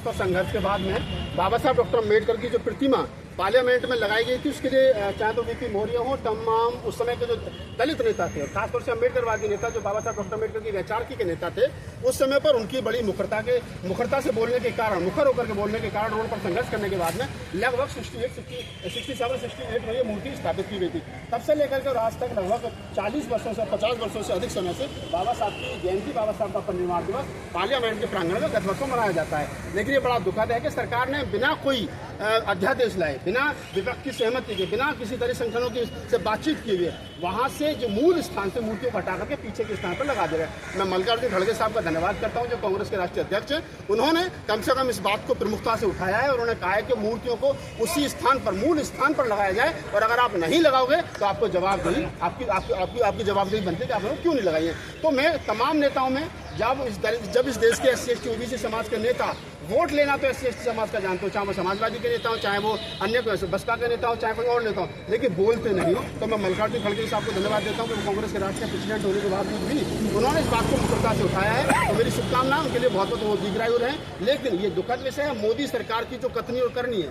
और संघर्ष के बाद में बाबा साहब डॉक्टर अम्बेडकर की जो प्रतिमा पार्लियामेंट में लगाई गई थी, उसके लिए चाहे तो वीपी मौर्य हो, तमाम उस समय के जो दलित नेता थे, खासतौर से अम्बेडकरवादी नेता जो बाबा साहब डॉक्टर अम्बेडकर की वैचारिकी के नेता थे, उस समय पर उनकी बड़ी मुखरता से बोलने के कारण, मुखर होकर के बोलने के कारण रोड पर संघर्ष करने के बाद में लगभग 67-68 में ये मूर्ति स्थापित की गई थी। तब से लेकर के आज तक लगभग 40 वर्षों से 50 वर्षों से अधिक समय से बाबा साहब की जयंती, बाबा साहब का परिनिर्वाण दिवस पार्लियामेंट के प्रांगण में गत वर्षों मनाया जाता है। लेकिन ये बड़ा दुखद है कि सरकार ने बिना कोई अध्यादेश लाए, बिना विपक्ष की सहमति के, बिना किसी तरह संगठनों की से बातचीत किए हुए वहां से जो मूल स्थान से मूर्तियों को हटा करके पीछे के स्थान पर लगा दे रहे हैं। मैं मल्लिकार्जुन खड़गे साहब का धन्यवाद करता हूं जो कांग्रेस के राष्ट्रीय अध्यक्ष हैं। उन्होंने कम से कम इस बात को प्रमुखता से उठाया है और उन्होंने कहा है कि मूर्तियों को उसी स्थान पर, मूल स्थान पर लगाया जाए, और अगर आप नहीं लगाओगे तो आपको जवाबदेही, आपकी जवाबदेही बनती है कि आपने क्यों नहीं लगाई है। तो मैं तमाम नेताओं में जब इस देश के SC ST OBC समाज के नेता वोट लेना तो SC ST समाज का जानते हो, चाहे वो समाजवादी के नेता हो, चाहे वो अन्य बसपा के नेता हो, चाहे कोई और नेता हो, लेकिन बोलते नहीं हो। तो मैं मल्लिकार्जुन खड़गे साहब को धन्यवाद देता हूँ कि कांग्रेस के राष्ट्रीय प्रेसिडेंट होने के बावजूद भी उन्होंने इस बात को मुखरता से उठाया है। तो मेरी शुभकामनाएं उनके लिए बहुत बहुत दीर्घायु रहे। लेकिन ये दुखद विषय है, मोदी सरकार की जो कथनी और करनी है,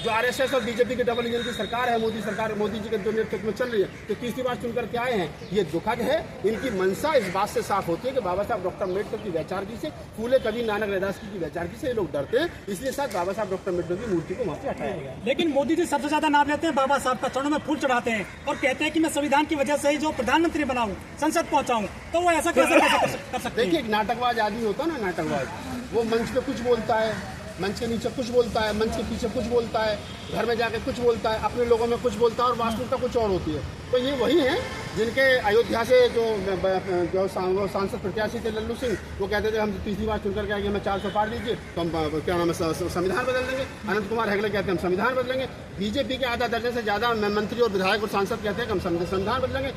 जो RSS और BJP के डबल इंजन की सरकार है, मोदी जी के जो नेतृत्व में चल रही है, तो तीसरी बार चुनकर के आए हैं, ये दुखद है। इनकी मंशा इस बात से साफ होती है कि बाबा साहब डॉक्टर अम्बेडकर की वैचारिकी से, फूले कभी नानक रैदास की वैचारिकी से ये लोग डरते हैं, इसलिए साथ बाबा साहब डॉक्टर अम्बेडकर की मूर्ति को वहां से हटाया गया। लेकिन मोदी जी सबसे ज्यादा नाम लेते हैं बाबा साहब का, चरणों में फूल चढ़ाते हैं और कहते हैं कि मैं संविधान की वजह से ही जो प्रधानमंत्री बनाऊं, संसद पहुंचाऊं, तो वो ऐसा कैसे कर सकते हैं? देखिए, एक नाटकबाज आदमी होता है ना, नाटकबाज, वो मंच पे कुछ बोलता है, मंच के नीचे कुछ बोलता है, मंच के पीछे कुछ बोलता है, घर में जाके कुछ बोलता है, अपने लोगों में कुछ बोलता है, और वास्तविकता कुछ और होती है। तो ये वही हैं जिनके अयोध्या से जो सांसद प्रत्याशी थे लल्लू सिंह, वो कहते थे हम तीसरी बार चुनकर के आएंगे, हमें 400 पार दीजिए तो हम क्या नाम है संविधान बदल देंगे। अनंत कुमार हेगड़े कहते हैं हम संविधान बदलेंगे। बीजेपी के आधा दर्जन से ज्यादा मंत्री और विधायक और सांसद कहते हैं कि हम संविधान बदलेंगे।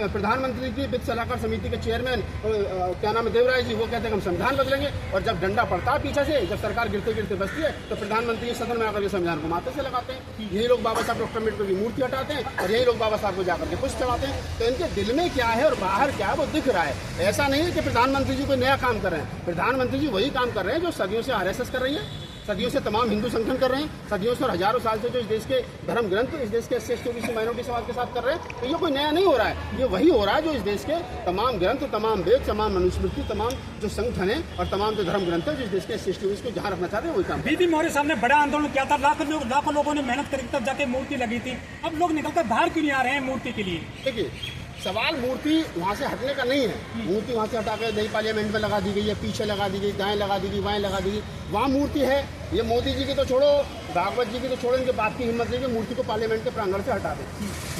प्रधानमंत्री की वित्त सलाहकार समिति के चेयरमैन क्या नाम है देवराय जी, वो कहते हैं हम संविधान बदलेंगे। और जब डंडा पड़ता है पीछे से, जब सरकार गिरते गिरते बसती है, तो प्रधानमंत्री सदन में आकर के संविधान को माथे से लगाते हैं। यही लोग बाबा साहब डॉक्टर अम्बेडकर की मूर्ति हटाते हैं और यही लोग बाबा साहब को जाकर के पुष्प चढ़ाते हैं। तो इनके दिल में क्या है और बाहर क्या है वो दिख रहा है। ऐसा नहीं है कि प्रधानमंत्री जी कोई नया काम कर रहे हैं, प्रधानमंत्री जी वही काम कर रहे हैं जो सदियों से RSS कर रही है, सदियों से तमाम हिंदू संगठन कर रहे हैं, सदियों से और हजारों साल से जो इस देश के धर्म ग्रंथ, इस देश के SC ST OBC माइनॉरिटी समाज के साथ कर रहे हैं। तो ये कोई नया नहीं हो रहा है, ये वही हो रहा है जो इस देश के तमाम ग्रंथ, तमाम वेद, तमाम मनुस्मृति, तमाम जो संगठन है और तमाम जो धर्म ग्रंथ है जो इस देश के SC ST OBC को जहाँ रखना चाहते हैं वही काम। बीपी मौर्य साहब ने बड़ा आंदोलन किया था, लाखों लोगों ने मेहनत करके तब जाके मूर्ति लगी थी। अब लोग निकलकर बाहर क्यों नहीं आ रहे हैं मूर्ति के लिए? देखिए, सवाल मूर्ति वहाँ से हटने का नहीं है। मूर्ति वहाँ से हटा कर नई पार्लियामेंट में लगा दी गई है, पीछे लगा दी गई, दाएं लगा दी गई, बाएं लगा दी गई, वहाँ मूर्ति है। ये मोदी जी की तो छोड़ो, भागवत जी की तो छोड़ो, इनके बात की हिम्मत नहीं कि मूर्ति को पार्लियामेंट के प्रांगण से हटा दे।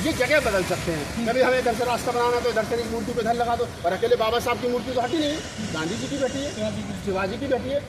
ये जगह बदल सकते हैं, कभी हमें इधर से रास्ता बनाना तो इधर से इस मूर्ति को इधर लगा दो, और अकेले बाबा साहब की मूर्ति तो हटी नहीं है, गांधी जी की बैठी है, शिवाजी की बैठी है,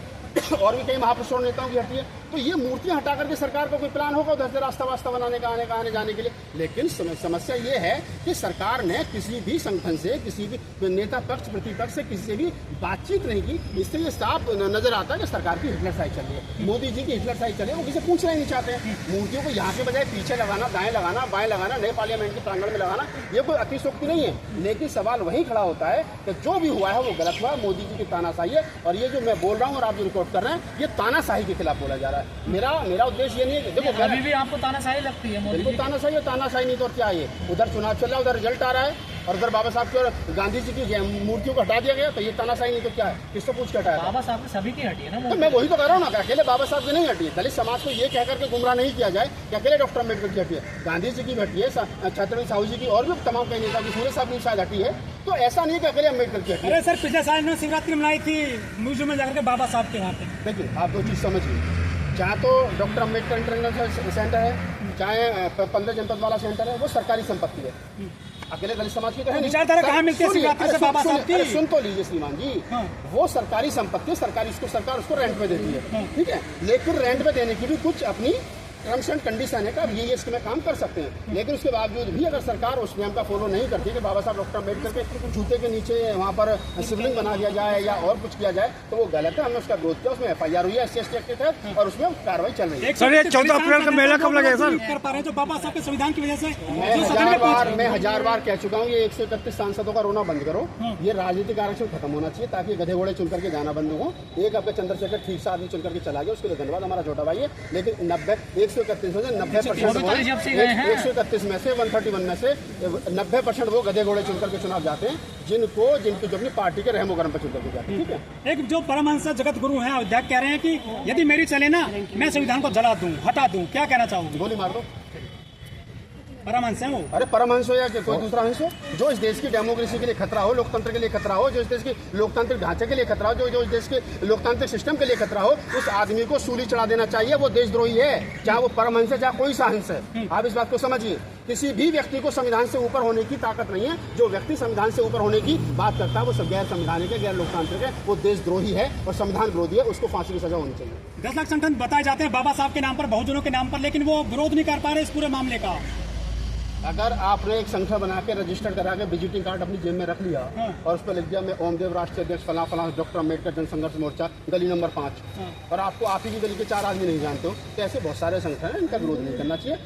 और भी कई महापुरुषों नेताओं की हटी है। तो ये मूर्तियां हटा करके सरकार का कोई प्लान होगा उधर से रास्ता वास्ता बनाने का, आने जाने के लिए। लेकिन समस्या ये है कि सरकार ने किसी भी संगठन से, किसी भी नेता पक्ष प्रतिपक्ष से किसी से भी बातचीत नहीं की। इससे ये साफ नजर आता है कि सरकार की हिटलर साइड चल रही है, मोदी जी की हिटलर साइड चल रही है। वो किसी पूछना ही नहीं चाहते हैं। मूर्तियों को यहाँ के बजाय पीछे लगाना, दाएं लगाना, बाएं लगाना, नए पार्लियामेंट के प्रांगण में लगाना, ये कोई अतिशोक्ति नहीं है। लेकिन सवाल वही खड़ा होता है कि जो भी हुआ है वो गलत हुआ, मोदी जी की तानाशाही है। और ये जो मैं बोल रहा हूँ और आप जो रिकॉर्ड कर रहे हैं, ये तानाशाही के खिलाफ बोला जा रहा है। मेरा उद्देश्य ये नहीं है कि देखो अभी भी आपको तानाशाही लगती है? बिल्कुल तानाशाही है, तानाशाही नहीं तो क्या है। उधर चुनाव चल रहा है, उधर रिजल्ट आ रहा है, और उधर बाबा साहब की और गांधी जी की मूर्तियों को हटा दिया गया, तो ये तानाशाही नहीं तो क्या है? किसको पूछ के हटाया? बाबा साहब की सभी की हटी है ना। तो मैं वही तो कह रहा हूँ ना, अकेले बाबा साहब की नहीं हटी है। दलित समाज को ये कह करके गुमराह नहीं किया जाए कि अकेले डॉक्टर अम्बेडकर की हटी है, गांधी जी की भी हटी है, छत्रपति साहू जी की, और भी तमाम कई नेता की, सूर्य साहब की शायद हटी है। तो ऐसा नहीं कि अकेले अम्बेडकर की हटी है। अरे सर, पिछले साल इन्होंने शिवरात्रि मनाई थी म्यूजियम में जाकर के बाबा साहब के वहाँ पे। देखिए, आप दो चीज़ समझिए, चाहे तो डॉक्टर अम्बेडकर इंटरनेशनल सेंटर है, चाहे 15 जनपद वाला सेंटर है, वो सरकारी संपत्ति है। अकेले दलित समाज की तो है। विचारधारा कहाँ मिलती है शिवरात्रि से बाबा साहब की? सुन तो लीजिए श्रीमान जी, वो सरकारी संपत्ति है, सरकार उसको रेंट पे देती है, ठीक है। लेकिन रेंट पे देने की भी कुछ अपनी टर्म्स एंड कंडीशन है कि आप ये इसमें काम कर सकते हैं, लेकिन उसके बावजूद भी अगर सरकार उस नियम का फॉलो नहीं करती कि बाबा साहब डॉक्टर अम्बेडकर के जूते के नीचे वहाँ पर शिवलिंग बना दिया जाए या और कुछ किया जाए, तो वो गलत है। हमने उसका विरोध किया, उसमें FIR हुई है SC/ST एक्ट के तहत और उसमें कार्रवाई चल रही है। सर, ये 14 अप्रैल का मेला कब लगेगा सर? कर पा रहे हैं जो बाबा साहब के संविधान की वजह से मैं हजार बार कह चुका हूँ, ये 131 सांसदों का रोना बंद करो। ये राजनीतिक आरक्षण खत्म होना चाहिए ताकि गधे घोड़े चुन करके जाना बंद हो। एक आपका चंद्रशेखर ठीक से आदमी चुन करके चला गया, उसके लिए धन्यवाद, हमारा छोटा भाई है। लेकिन 131 में से 131 में से 131 में से 90% वो गधे घोड़े चुन करके चुनाव जाते हैं, जिनको जो अपनी पार्टी के रहमो गरम पर चुन करके जाते हैं। ठीक है। एक जो परमहंस जगत गुरु हैं अध्यात्म कह रहे हैं कि यदि मेरी चले ना, मैं संविधान को जला दूं, हटा दूं, क्या कहना चाहूंगी? गोली मार दो। परमहंस है वो। अरे परमहंस हो या कोई दूसरा हंस हो, जो इस देश की डेमोक्रेसी के लिए खतरा हो, लोकतंत्र के लिए खतरा हो, जो इस देश के लोकतांत्रिक ढांचे के लिए खतरा हो, जो इस देश के लोकतांत्रिक सिस्टम के लिए खतरा हो, उस आदमी को सूली चढ़ा देना चाहिए। वो देशद्रोही है, चाहे वो परमहंस है चाहे कोई सा हंस है। आप इस बात को समझिए, किसी भी व्यक्ति को संविधान से ऊपर होने की ताकत नहीं है। जो व्यक्ति संविधान से ऊपर होने की बात करता है वो गैर संवैधानिक है, गैर लोकतांत्रिक है, वो देशद्रोही है और संविधान विरोधी है, उसको फांसी की सजा होनी चाहिए। 10 लाख संगठन बताए जाते हैं बाबा साहब के नाम पर, बहुजनों के नाम पर, लेकिन वो विरोध नहीं कर पा रहे इस पूरे मामले का। अगर आपने एक संख्या बना के रजिस्टर करा के विजिटिंग कार्ड अपनी जेब में रख लिया और उस पर लिख दिया मैं ओमदेव राष्ट्रीय अध्यक्ष फला फला डॉक्टर अम्बेडकर जनसंघर्ष मोर्चा गली नंबर 5, और आपको आप ही की गली के 4 आदमी नहीं जानते हो, तो ऐसे बहुत सारे संगठन है, इनका विरोध नहीं करना चाहिए।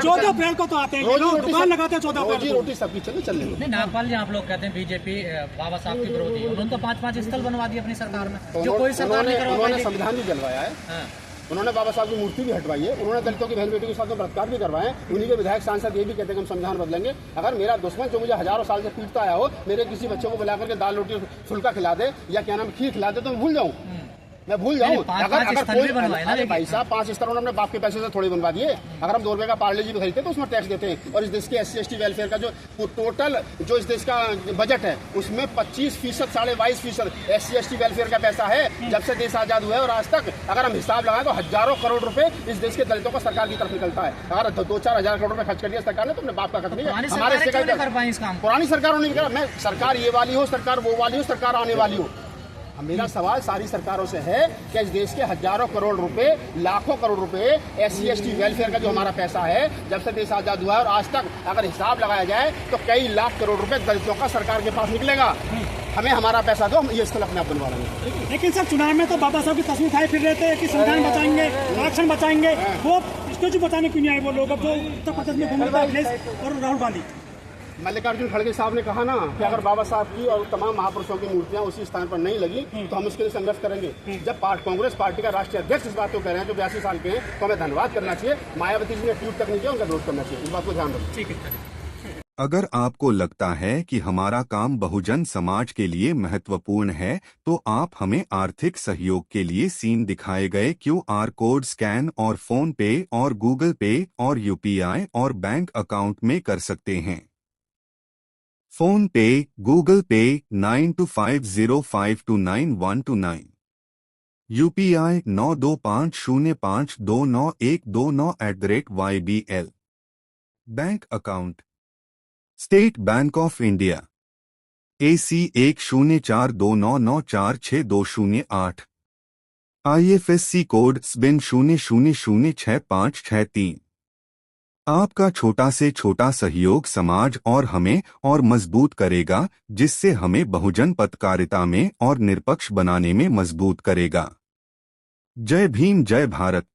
14 अप्रैल को तो आते हैं, दुकान लगाते हैं 14 अप्रैल रोजी रोटी सबकी चले नहीं। नागपाल जी, आप लोग कहते हैं बीजेपी बाबा साहब के विरोधी है, उन्होंने तो 5-5 स्थल बनवा दिए अपनी सरकार में, जो कोई सरकार नहीं करवा पाई। उन्होंने संविधान भी जलवाया है, उन्होंने बाबा साहब की मूर्ति भी हटवाई है, उन्होंने दलितों की बहन बेटी के साथ में बलात्कार भी करवाए। उन्हीं के विधायक सांसद ये भी कहते हैं कि हम संविधान बदलेंगे। अगर मेरा दुश्मन जो मुझे हजारों साल से पीटता आया हो, मेरे किसी बच्चे को बुला करके दाल रोटी फुल्का खिला दे या क्या नाम खीर खिला दे, तो मैं भूल जाऊँ, मैं भूल जाऊँ। अगर कोई भाई साहब 5 स्तर उन्होंने बाप के पैसे से थोड़ी बनवा दिए। अगर हम 2 रुपए का पार्ले जी भी खरीदते तो उसमें टैक्स देते हैं। और इस देश के SC/ST वेलफेयर का जो टोटल जो इस देश का बजट है उसमें 25%, 22.5% SC/ST वेलफेयर का पैसा है। जब से देश आजाद हुआ है और आज तक अगर हम हिसाब लगाएं तो हजारों करोड़ रुपए इस देश के दलितों का सरकार की तरफ निकलता है। अगर 2-4 हजार करोड़ रुपए खर्च कर दिया सरकार ने तो अपने बाप का खत्म नहीं है। पुरानी सरकारों ने करा, मैं सरकार ये वाली हो, सरकार वो वाली हो, सरकार आने वाली हो। मेरा सवाल सारी सरकारों से है कि इस देश के हजारों करोड़ रुपए, लाखों करोड़ रुपए SC/ST वेलफेयर का जो हमारा पैसा है जब से देश आजाद हुआ है और आज तक अगर हिसाब लगाया जाए तो कई लाख करोड़ रुपए दलितों का सरकार के पास निकलेगा। हमें हमारा पैसा दो, हम ये स्थल अपने आप बनवा लेंगे। लेकिन सर चुनाव में तो बाबा साहब की तस्वीर उठाए फिर रहे थे कि संविधान बचाएंगे, आरक्षण बचाएंगे, वो स्टेचू बचाने क्यों नहीं आए वो लोग? अब जो उत्तर प्रदेश में घूम रहे थे और राहुल गांधी, मल्लिकार्जुन खड़गे साहब ने कहा ना कि अगर बाबा साहब की और तमाम महापुरुषों की मूर्तियां उसी स्थान पर नहीं लगी तो हम उसके लिए संघर्ष करेंगे। जब कांग्रेस पार्टी का राष्ट्रीय अध्यक्ष इस बात को कह रहे हैं जो 82 साल के हैं, तो हमें धन्यवाद करना चाहिए। मायावती जी ने ट्वीट तक नहीं किया, उनका विरोध करना चाहिए। इस बात को ध्यान रखें। अगर आपको लगता है कि हमारा काम बहुजन समाज के लिए महत्वपूर्ण है तो आप हमें आर्थिक सहयोग के लिए सीन दिखाए गए QR कोड स्कैन और फोन पे और गूगल पे और UPI और बैंक अकाउंट में कर सकते हैं। फोन पे, गूगल पे 9250529129, UPI 9250529129@YBL। Bank account state bank of India AC 1042994628, IFSC code SBIN 00066563। आपका छोटा से छोटा सहयोग समाज और हमें और मजबूत करेगा, जिससे हमें बहुजन पत्रकारिता में और निष्पक्ष बनाने में मजबूत करेगा। जय भीम, जय भारत।